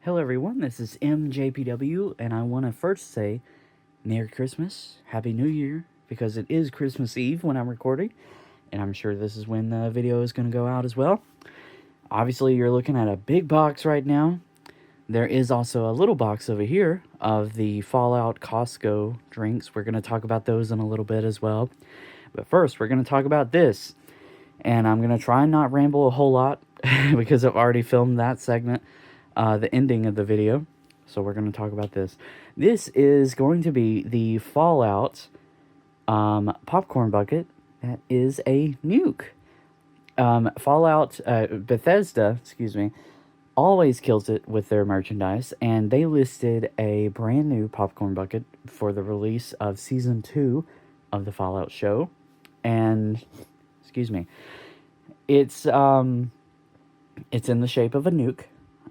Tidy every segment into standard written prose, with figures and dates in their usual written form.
Hello everyone, this is MJPW, and I want to first say Merry Christmas, Happy New Year, because it is Christmas Eve when I'm recording, and I'm sure this is when the video is going to go out as well. Obviously, you're looking at a big box right now. There is also a little box over here of the Fallout Costco drinks. We're going to talk about those in a little bit as well. But first, we're going to talk about this, and I'm going to try and not ramble a whole lot because I've already filmed that segment. The ending of the video. So we're going to talk about this. This is going to be the Fallout popcorn bucket that is a nuke. Fallout, Bethesda, excuse me, always kills it with their merchandise, and they listed a brand new popcorn bucket for the release of Season 2 of the Fallout show. And, excuse me, it's in the shape of a nuke.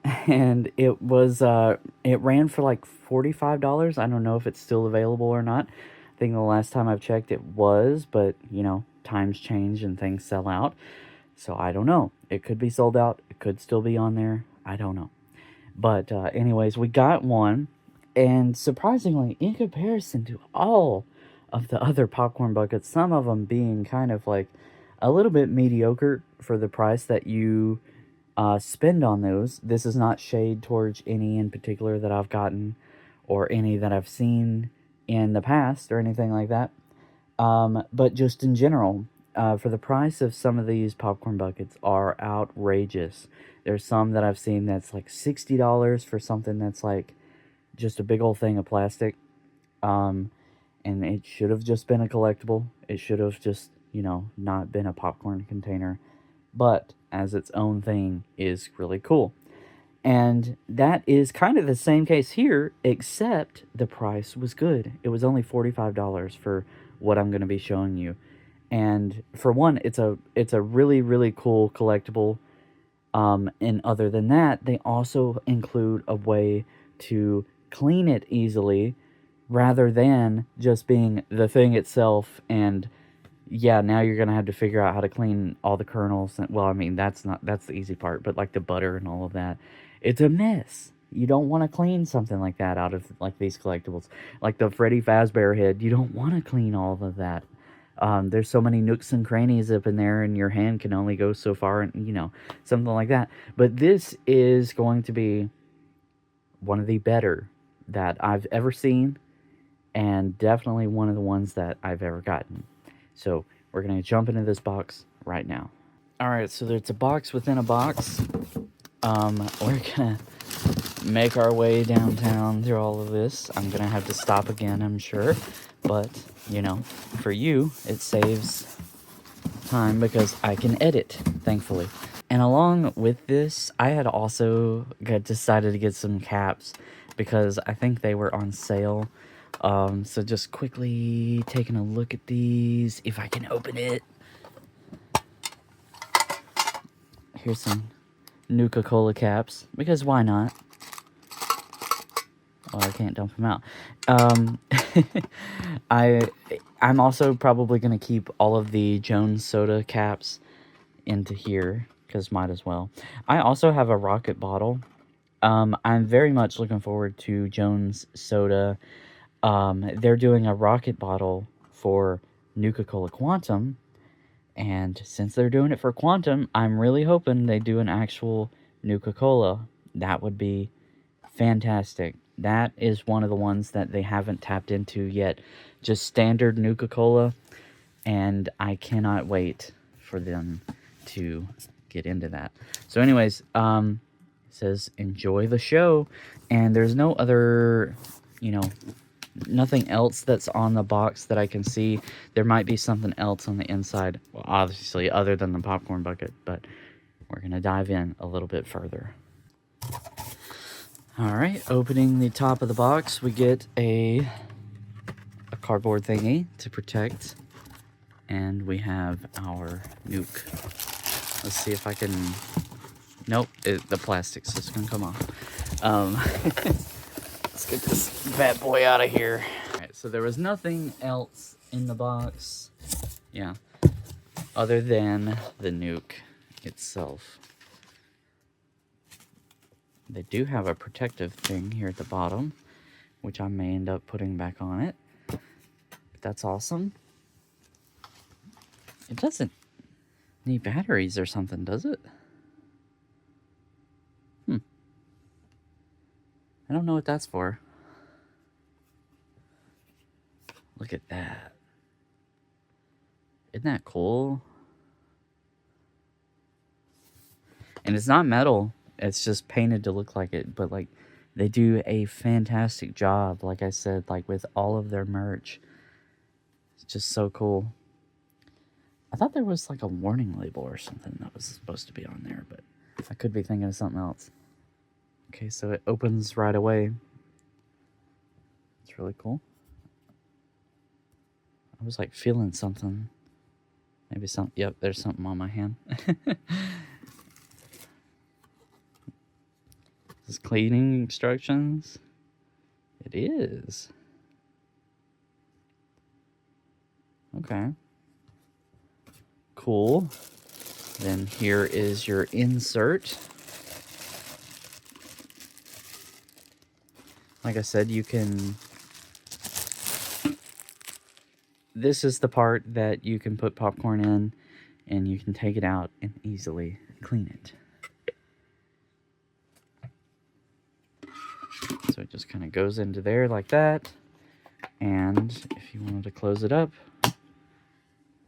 And it was it ran for like $45. I don't know if it's still available or not. I think the last time I've checked it was, but you know, times change and things sell out, so I don't know. It could be sold out, it could still be on there, I don't know. But anyways, we got one, and surprisingly, in comparison to all of the other popcorn buckets, some of them being kind of like a little bit mediocre for the price that you spend on those. This is not shade towards any in particular that I've gotten or any that I've seen in the past or anything like that. But just in general, for the price of some of these popcorn buckets are outrageous. There's some that I've seen that's like $60 for something that's like just a big old thing of plastic. And it should have just been a collectible. It should have just, you know, not been a popcorn container. But as its own thing is really cool. And that is kind of the same case here, except the price was good. It was only $45 for what I'm going to be showing you. And for one, it's a really, really cool collectible. And other than that, they also include a way to clean it easily rather than just being the thing itself. And yeah, now you're gonna have to figure out how to clean all the kernels. And, well, I mean, that's the easy part, but like the butter and all of that, it's a mess. You don't want to clean something like that out of like these collectibles, like the Freddy Fazbear head. You don't want to clean all of that. There's so many nooks and crannies up in there, and your hand can only go so far, and you know, something like that. But this is going to be one of the better that I've ever seen, and definitely one of the ones that I've ever gotten. So we're going to jump into this box right now. Alright, so there's a box within a box. We're going to make our way downtown through all of this. I'm going to have to stop again, I'm sure. But, you know, for you, it saves time because I can edit, thankfully. And along with this, I had also decided to get some caps because I think they were on sale. So just quickly taking a look at these, if I can open it. Here's some Nuka-Cola caps, because why not? Oh, I can't dump them out. I'm also probably going to keep all of the Jones Soda caps into here, because might as well. I also have a rocket bottle. I'm very much looking forward to Jones Soda. They're doing a rocket bottle for Nuka-Cola Quantum, and since they're doing it for Quantum, I'm really hoping they do an actual Nuka-Cola. That would be fantastic. That is one of the ones that they haven't tapped into yet. Just standard Nuka-Cola, and I cannot wait for them to get into that. So anyways, it says enjoy the show, and there's no other, you know, nothing else that's on the box that I can see. There might be something else on the inside, well, obviously, other than the popcorn bucket, but we're going to dive in a little bit further. Alright, opening the top of the box, we get a cardboard thingy to protect, and we have our nuke. Let's see if I can... Nope, the plastic's just going to come off. Let's get this bad boy out of here. Alright, so there was nothing else in the box, yeah, other than the nuke itself. They do have a protective thing here at the bottom, which I may end up putting back on it. But that's awesome. It doesn't need batteries or something, does it? I don't know what that's for. Look at that. Isn't that cool? And it's not metal. It's just painted to look like it. But, like, they do a fantastic job, like I said, like, with all of their merch. It's just so cool. I thought there was, like, a warning label or something that was supposed to be on there, but I could be thinking of something else. Okay, so it opens right away. It's really cool. I was, like, feeling something. Maybe some... Yep, there's something on my hand. This is cleaning instructions. It is. Okay. Cool. Then here is your insert. Like I said, you can... This is the part that you can put popcorn in, and you can take it out and easily clean it. So it just kind of goes into there like that. And if you wanted to close it up,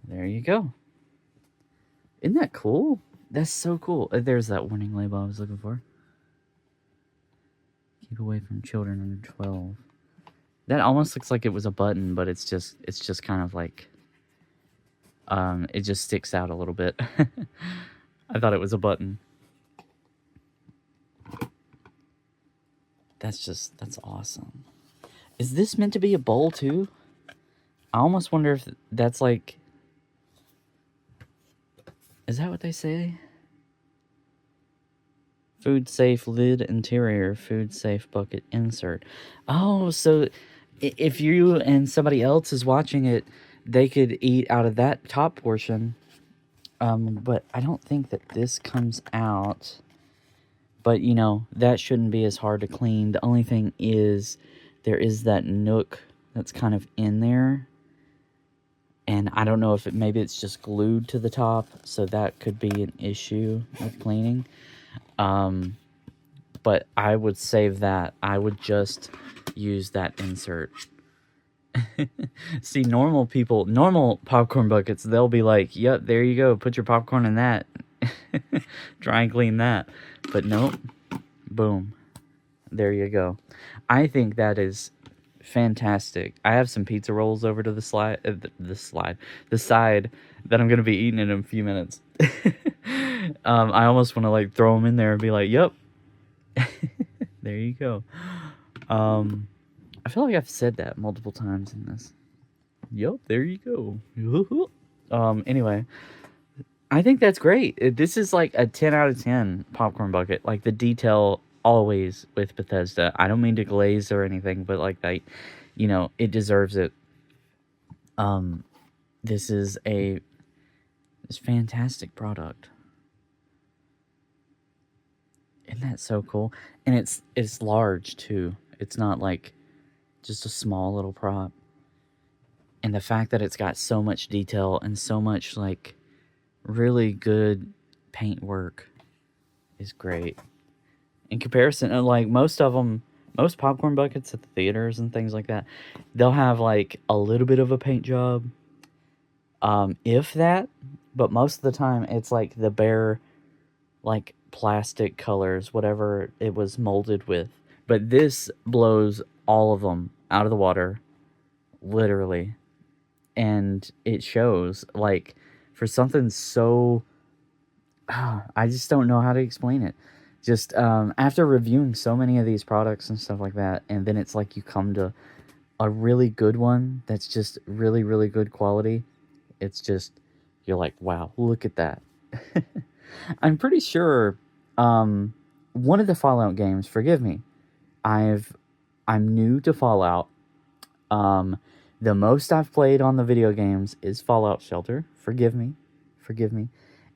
there you go. Isn't that cool? That's so cool. There's that warning label I was looking for. Keep away from children under 12. That almost looks like it was a button, but it's just kind of like, it just sticks out a little bit. I thought it was a button. That's awesome. Is this meant to be a bowl too? I almost wonder if that's like... Is that what they say? Food safe lid interior, food safe bucket insert. Oh, so if you and somebody else is watching it, they could eat out of that top portion. But I don't think that this comes out. But, you know, that shouldn't be as hard to clean. The only thing is there is that nook that's kind of in there. And I don't know if maybe it's just glued to the top. So that could be an issue with cleaning. But I would save that. I would just use that insert. See, normal people, normal popcorn buckets, they'll be like, yep, there you go. Put your popcorn in that. Try and clean that. But nope. Boom. There you go. I think that is fantastic. I have some pizza rolls over to the side that I'm going to be eating in a few minutes. I almost want to like throw them in there and be like, yep. There you go. I feel like I've said that multiple times in this. Yep, there you go. Anyway, I think that's great. This is like a 10 out of 10 popcorn bucket. Like the detail always with Bethesda. I don't mean to glaze or anything, but like that, you know, it deserves it. This is this fantastic product. Isn't that so cool? And it's large too. It's not like just a small little prop. And the fact that it's got so much detail and so much like really good paint work is great. In comparison, like most popcorn buckets at the theaters and things like that, they'll have like a little bit of a paint job, if that, but most of the time it's like the bare like plastic colors, whatever it was molded with. But this blows all of them out of the water, literally. And it shows, like, for something so... I just don't know how to explain it. Just, after reviewing so many of these products and stuff like that, and then it's like you come to a really good one that's just really, really good quality. It's just, you're like, wow, look at that. I'm pretty sure, one of the Fallout games, forgive me, I'm new to Fallout. The most I've played on the video games is Fallout Shelter. Forgive me.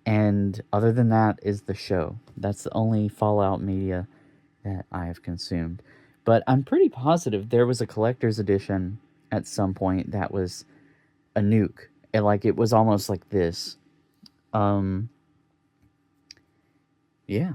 And other than that is the show. That's the only Fallout media that I have consumed. But I'm pretty positive there was a collector's edition at some point that was a nuke. And like it was almost like this. Yeah. Yeah.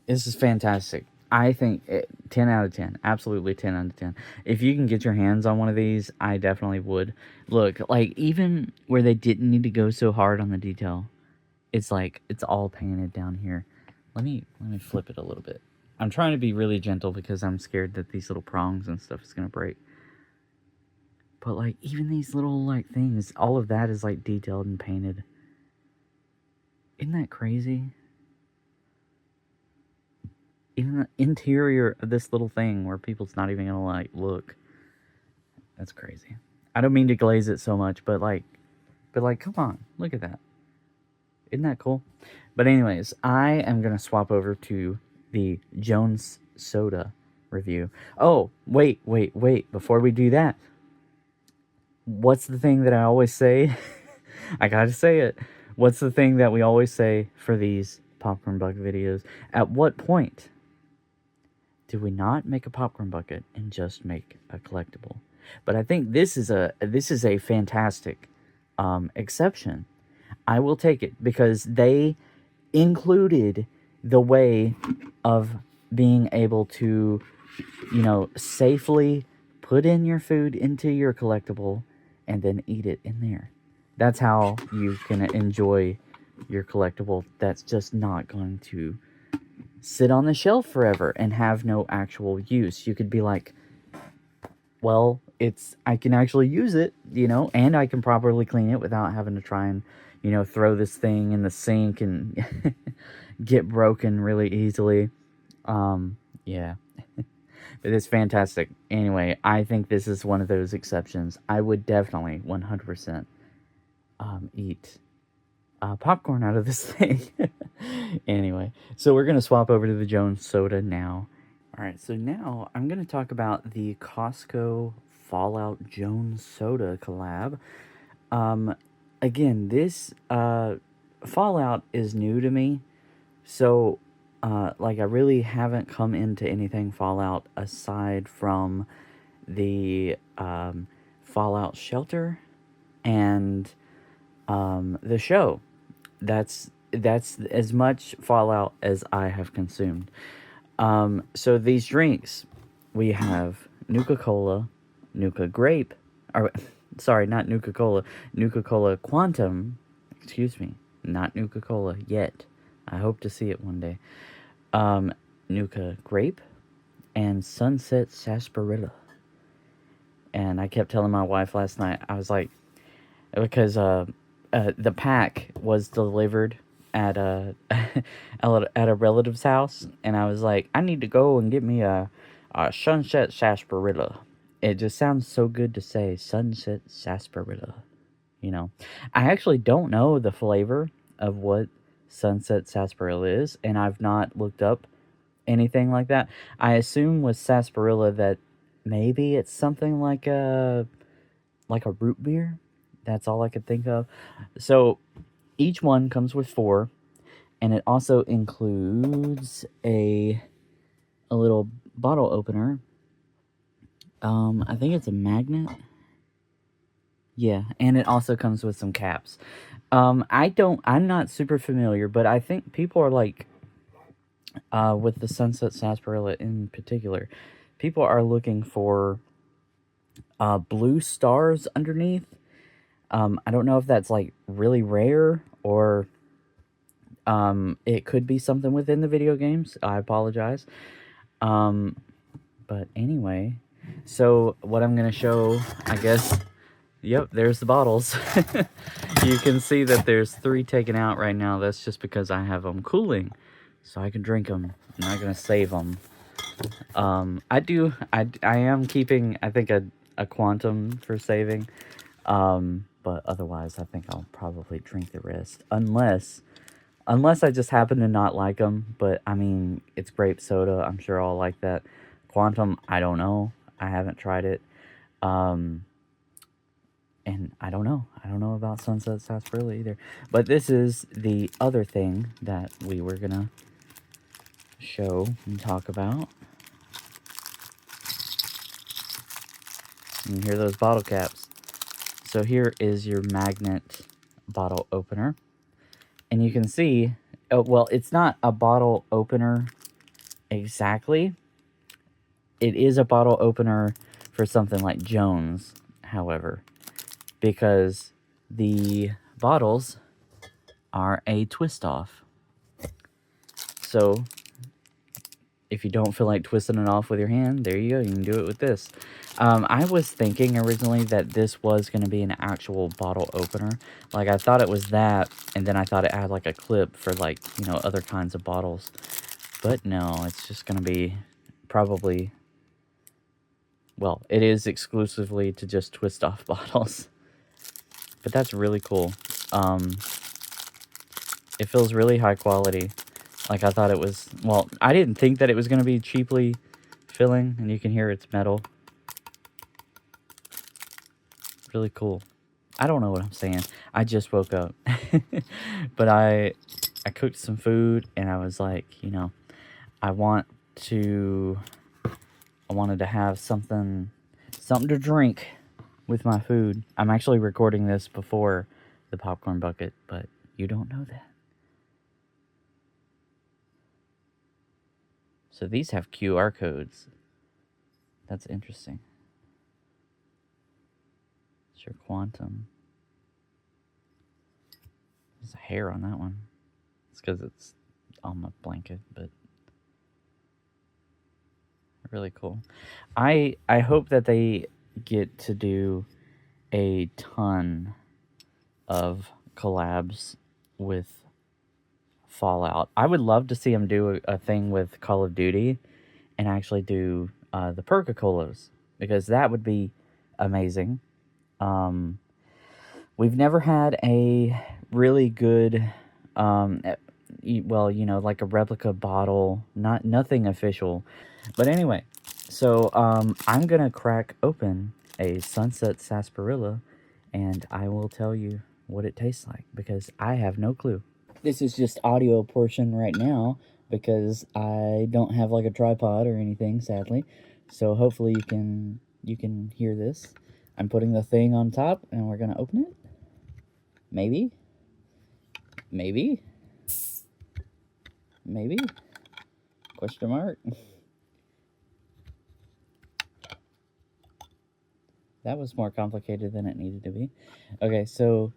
This is fantastic. I think 10 out of 10. Absolutely 10 out of 10. If you can get your hands on one of these, I definitely would. Look, like, even where they didn't need to go so hard on the detail, it's like, it's all painted down here. Let me flip it a little bit. I'm trying to be really gentle because I'm scared that these little prongs and stuff is going to break. But, like, even these little, like, things, all of that is, like, detailed and painted. Isn't that crazy? Even the interior of this little thing where people's not even gonna, like, look. That's crazy. I don't mean to glaze it so much, but like, come on. Look at that. Isn't that cool? But anyways, I am gonna swap over to the Jones Soda review. Oh, wait. Before we do that, what's the thing that I always say? I gotta say it. What's the thing that we always say for these popcorn bucket videos? At what point do we not make a popcorn bucket and just make a collectible? But I think this is a fantastic exception. I will take it because they included the way of being able to, safely put in your food into your collectible and then eat it in there. That's how you can enjoy your collectible that's just not going to sit on the shelf forever and have no actual use. You could be like, well, I can actually use it, and I can properly clean it without having to try and, throw this thing in the sink and get broken really easily. Yeah. But it's fantastic. Anyway, I think this is one of those exceptions. I would definitely 100% eat popcorn out of this thing. Anyway, so we're going to swap over to the Jones Soda now. All right, so now I'm going to talk about the Costco Fallout Jones Soda collab. Again, this Fallout is new to me, so like I really haven't come into anything Fallout aside from the Fallout Shelter and the show. That's as much Fallout as I have consumed. So these drinks, we have Nuka-Cola, Nuka Grape, or sorry, not Nuka-Cola, Nuka-Cola Quantum, excuse me, not Nuka-Cola yet. I hope to see it one day. Nuka Grape and Sunset Sarsaparilla. And I kept telling my wife last night, I was like, because the pack was delivered at a at a relative's house, and I was like, I need to go and get me a Sunset Sarsaparilla. It just sounds so good to say, Sunset Sarsaparilla. I actually don't know the flavor of what Sunset Sarsaparilla is, and I've not looked up anything like that. I assume with sarsaparilla that maybe it's something like a root beer. That's all I could think of. So each one comes with 4, and it also includes a little bottle opener. I think it's a magnet. Yeah, and it also comes with some caps. I'm not super familiar, but I think people are like, with the Sunset Sarsaparilla in particular, people are looking for blue stars underneath. I don't know if that's like really rare or it could be something within the video games. I apologize. But anyway, so what I'm going to show, I guess, yep, there's the bottles. You can see that there's 3 taken out right now. That's just because I have them cooling so I can drink them. I'm not going to save them. I am keeping, I think, a quantum for saving. But otherwise, I think I'll probably drink the rest. Unless I just happen to not like them. But, I mean, it's grape soda. I'm sure I'll like that. Quantum, I don't know. I haven't tried it. And I don't know about Sunset Sarsaparilla either. But this is the other thing that we were gonna show and talk about. You can hear those bottle caps. So here is your magnet bottle opener. And you can see, oh, well, it's not a bottle opener exactly. It is a bottle opener for something like Jones, however, because the bottles are a twist off. So if you don't feel like twisting it off with your hand, there you go. You can do it with this. I was thinking originally that this was going to be an actual bottle opener. Like, I thought it was that, and then I thought it had, like, a clip for, like, you know, other kinds of bottles. But no, it's just going to be probably... Well, it is exclusively to just twist off bottles. But that's really cool. It feels really high quality. Like, I thought it was... Well, I didn't think that it was going to be cheaply filling, and you can hear it's metal. Really cool. I don't know what I'm saying. I just woke up. But I cooked some food, and I was like, you know, I wanted to have something to drink with my food. I'm actually recording this before the popcorn bucket, but you don't know that. So these have QR codes. That's interesting. It's your Quantum. There's a hair on that one. It's because it's on my blanket, but really cool. I hope that they get to do a ton of collabs with Fallout. I would love to see them do a thing with Call of Duty and actually do the Perca-Colas, because that would be amazing. We've never had a really good, well, you know, like a replica bottle, nothing official. But anyway, so I'm gonna crack open a Sunset Sarsaparilla, and I will tell you what it tastes like, because I have no clue. This is just audio portion right now, because I don't have like a tripod or anything, sadly. So hopefully you can hear this. I'm putting the thing on top, and we're gonna open it. Maybe. Maybe. Maybe. Question mark. That was more complicated than it needed to be. Okay, so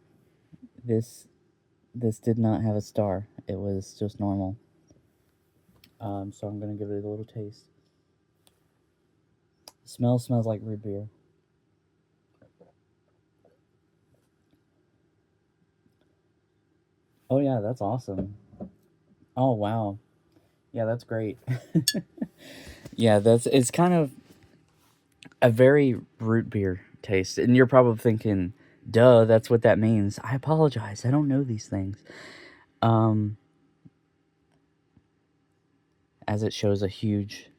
this did not have a star. It was just normal. So I'm gonna give it a little taste. The smells like root beer. Oh yeah, that's awesome. Oh wow. Yeah, that's great. Yeah, it's kind of a very root beer taste. And you're probably thinking, duh, that's what that means. I apologize. I don't know these things. As it shows a huge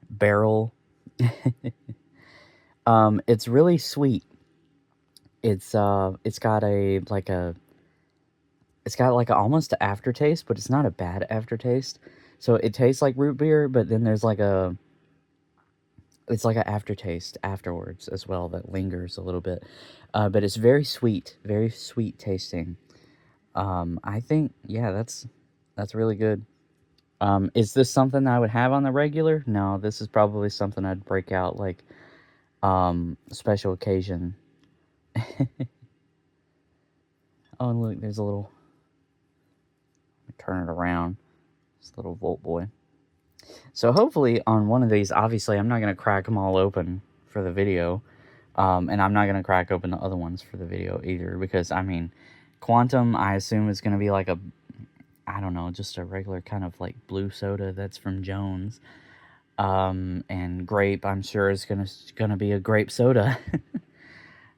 barrel. It's really sweet. It's got like almost an aftertaste, but it's not a bad aftertaste. So it tastes like root beer, but then there's like it's like an aftertaste afterwards as well that lingers a little bit. But it's very sweet tasting. I think, yeah, that's really good. Is this something I would have on the regular? No, this is probably something I'd break out like special occasion. Oh, and look, there's a little... Turn it around. This little Volt Boy. So hopefully on one of these, obviously I'm not going to crack them all open for the video. And I'm not going to crack open the other ones for the video either. Because, I mean, Quantum, I assume is going to be like a... I don't know, just a regular kind of like blue soda that's from Jones. And grape, I'm sure, is gonna be a grape soda.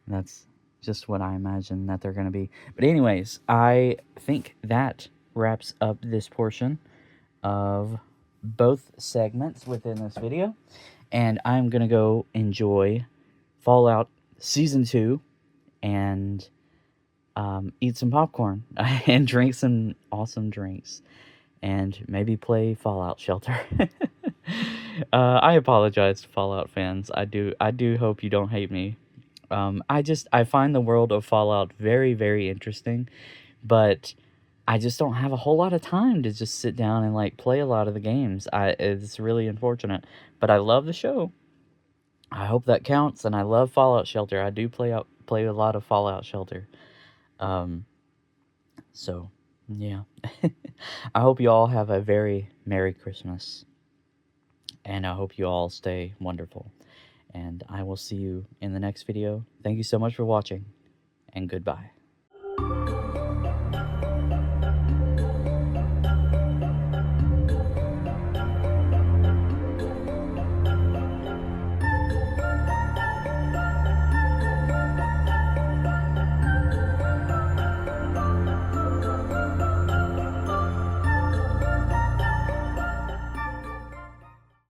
That's just what I imagine that they're gonna be. But anyways, I think that wraps up this portion of both segments within this video. And I'm gonna go enjoy Fallout Season 2 and eat some popcorn and drink some awesome drinks, and maybe play Fallout Shelter. I apologize to Fallout fans. I do hope you don't hate me. I find the world of Fallout very, very interesting, but I just don't have a whole lot of time to just sit down and like play a lot of the games. It's really unfortunate, but I love the show. I hope that counts, and I love Fallout Shelter. I do play a lot of Fallout Shelter. Um, so yeah. I hope you all have a very Merry Christmas, and I hope you all stay wonderful. And I will see you in the next video. Thank you so much for watching, and goodbye.